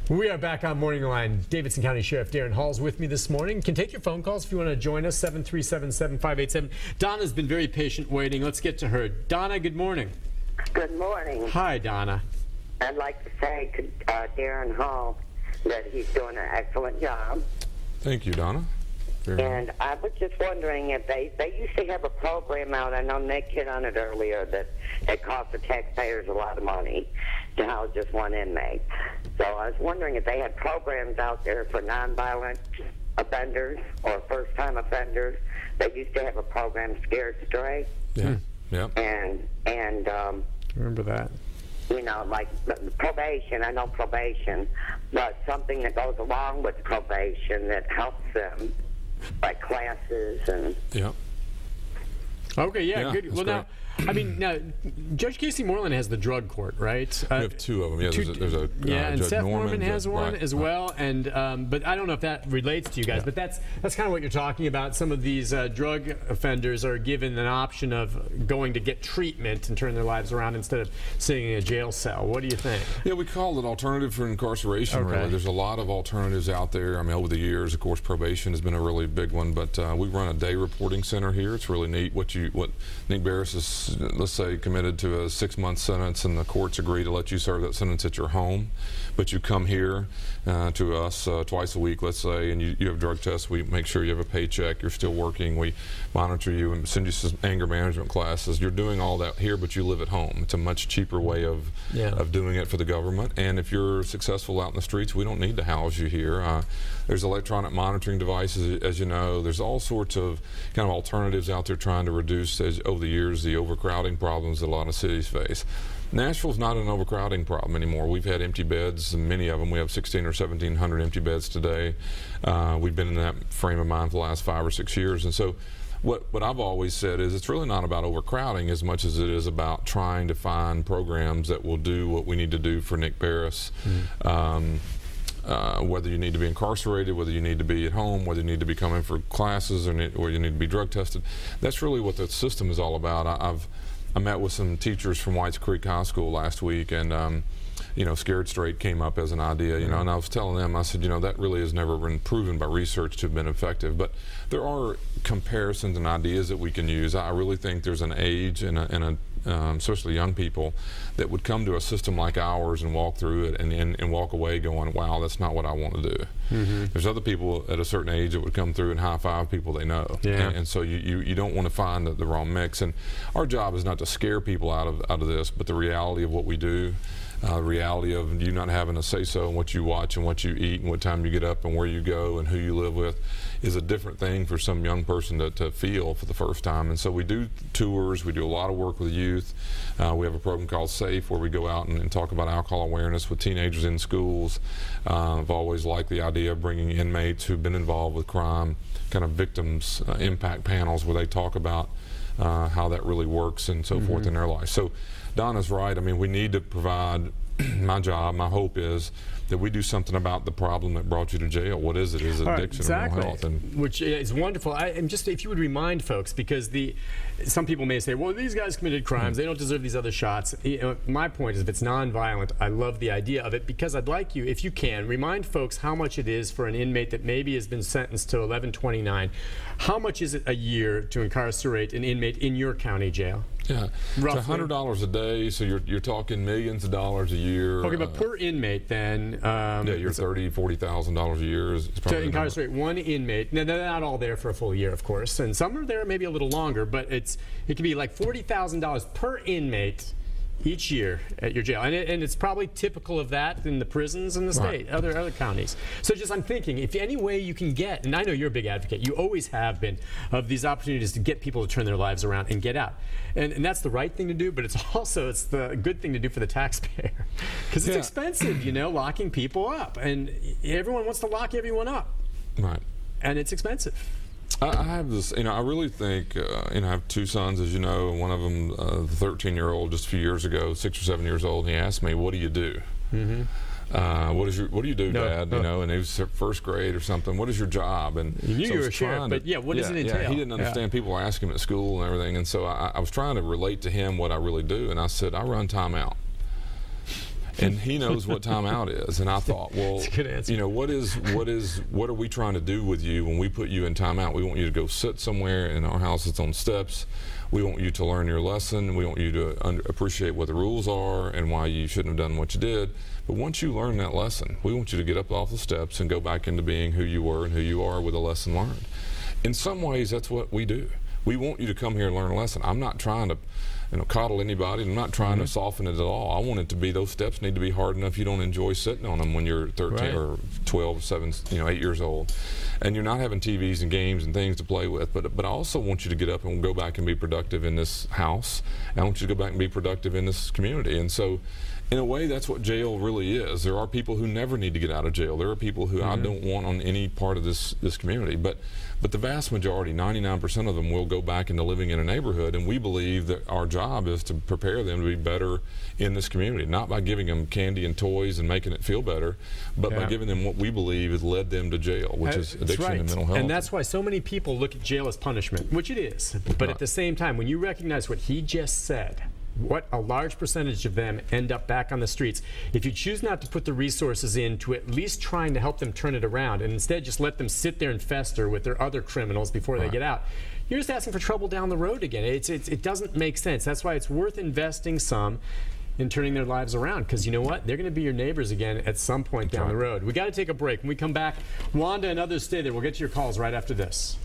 We are back on Morning Line. Davidson County Sheriff Daron Hall's with me this morning. Can take your phone calls if you want to join us, 737-7587. Donna's been very patient waiting. Let's get to her. Donna, good morning. Good morning. Hi, Donna. I'd like to say to Daron Hall that he's doing an excellent job. Thank you, Donna. And I was just wondering if they used to have a program out, I know Nick hit on it earlier, that it cost the taxpayers a lot of money to house just one inmate. So I was wondering if they had programs out there for nonviolent offenders or first-time offenders. They used to have a program, Scared Straight. Yeah. Yeah. And remember that. You know, like probation, I know probation, but something that goes along with probation that helps them, like classes and... Yeah. Okay, yeah, good. Well, great. now, I mean, now, Judge Casey Moreland has the drug court, right? We have two of them. Yeah, there's a and Judge Seth Norman has one right, as well. And but I don't know if that relates to you guys. Yeah. But that's kind of what you're talking about. Some of these drug offenders are given an option of going to get treatment and turn their lives around instead of sitting in a jail cell. What do you think? Yeah, we call it alternative for incarceration. Okay. Really, there's a lot of alternatives out there. I mean, over the years, of course, probation has been a really big one. But we run a day reporting center here. It's really neat. What Nick Beres is, let's say, committed to a 6-month sentence, and the courts agree to let you serve that sentence at your home, but you come here to us twice a week, let's say, and you have drug tests. We make sure you have a paycheck, you're still working, we monitor you and send you some anger management classes. You're doing all that here, but you live at home. It's a much cheaper way of doing it for the government. And if you're successful out in the streets, we don't need to house you here. There's electronic monitoring devices, as you know. There's all sorts of kind of alternatives out there trying to reduce, over the years, the overcrowding problems that a lot of cities face. Nashville's not an overcrowding problem anymore. We've had empty beds, and many of them. We have 1,600 or 1,700 empty beds today. We've been in that frame of mind for the last 5 or 6 years. And so what I've always said is it's really not about overcrowding as much as it is about trying to find programs that will do what we need to do for Nick Beres. Whether you need to be incarcerated, whether you need to be at home, whether you need to be coming for classes, or you need to be drug tested. That's really what the system is all about. I met with some teachers from Whites Creek High School last week, and you know, Scared Straight came up as an idea, you know, and I was telling them, I said, you know, that really has never been proven by research to have been effective, but there are comparisons and ideas that we can use. I really think there's an age and especially young people that would come to a system like ours and walk through it and walk away going, wow, that's not what I want to do. There's other people at a certain age that would come through and high-five people they know. And so you don't want to find the wrong mix. And our job is not to scare people out of this, but the reality of what we do, the reality of you not having a say-so in what you watch and what you eat and what time you get up and where you go and who you live with is a different thing for some young person to feel for the first time. And so we do tours, we do a lot of work with youth. We have a program called SAFE where we go out and talk about alcohol awareness with teenagers in schools. I've always liked the idea of bringing inmates who've been involved with crime, kind of victims impact panels where they talk about how that really works and so forth in their life. So Donna's right. I mean, we need to provide, my job, my hope is that we do something about the problem that brought you to jail. What is it? Is it addiction or mental health? And which is wonderful. And just if you would remind folks, because some people may say, well, these guys committed crimes. They don't deserve these other shots. You know, my point is, if it's nonviolent, I love the idea of it, because I'd like you, if you can, remind folks how much it is for an inmate that maybe has been sentenced to 1129. How much is it a year to incarcerate an inmate in your county jail? Yeah, roughly. It's $100 a day, so you're talking millions of dollars a year. Okay, but per inmate then? Yeah, you're $30,000-$40,000 a year is probably to incarcerate one inmate. Now, they're not all there for a full year, of course, and some are there maybe a little longer, but it can be like $40,000 per inmate each year at your jail, and it's probably typical of that in the prisons in the state, other counties. So just I'm thinking, if any way you can get, and I know you're a big advocate, you always have been, of these opportunities to get people to turn their lives around and get out, and that's the right thing to do, but it's the good thing to do for the taxpayer, because it's expensive, you know, locking people up, and everyone wants to lock everyone up, and it's expensive. I have this, you know, I really think, you know, I have two sons, as you know, and one of them, the 13-year-old, just a few years ago, 6 or 7 years old, and he asked me, what do you do? What do you do, Dad? You know, and he was first grade or something. What is your job? And you knew you were a sheriff, but yeah, what does it entail? He didn't understand. People were asking him at school and everything, and so I was trying to relate to him what I really do, and I said, I run timeout. And he knows what timeout is. And I thought, well, That's a good answer. you know, what are we trying to do with you when we put you in timeout? We want you to go sit somewhere in our house that's on steps. We want you to learn your lesson. We want you to appreciate what the rules are and why you shouldn't have done what you did. But once you learn that lesson, we want you to get up off the steps and go back into being who you were and who you are with a lesson learned. In some ways, that's what we do. We want you to come here and learn a lesson. I'm not trying to, coddle anybody. I'm not trying to soften it at all. I want it to be, those steps need to be hard enough you don't enjoy sitting on them when you're 13 or 12, 7, 8 years old. And you're not having TVs and games and things to play with. But I also want you to get up and go back and be productive in this house. And I want you to go back and be productive in this community. And so, in a way, that's what jail really is. There are people who never need to get out of jail. There are people who I don't want on any part of this community. But the vast majority, 99% of them, will go back into living in a neighborhood. And we believe that our job is to prepare them to be better in this community, not by giving them candy and toys and making it feel better, but by giving them what we believe has led them to jail, which is addiction and mental health. And that's why so many people look at jail as punishment, which it is. But at the same time, when you recognize what he just said, what a large percentage of them end up back on the streets. If you choose not to put the resources into at least trying to help them turn it around and instead just let them sit there and fester with their other criminals before they get out, you're just asking for trouble down the road again. It doesn't make sense. That's why it's worth investing some in turning their lives around, because you know what? They're going to be your neighbors again at some point down the road. We got to take a break. When we come back, Wanda and others stay there. We'll get to your calls right after this.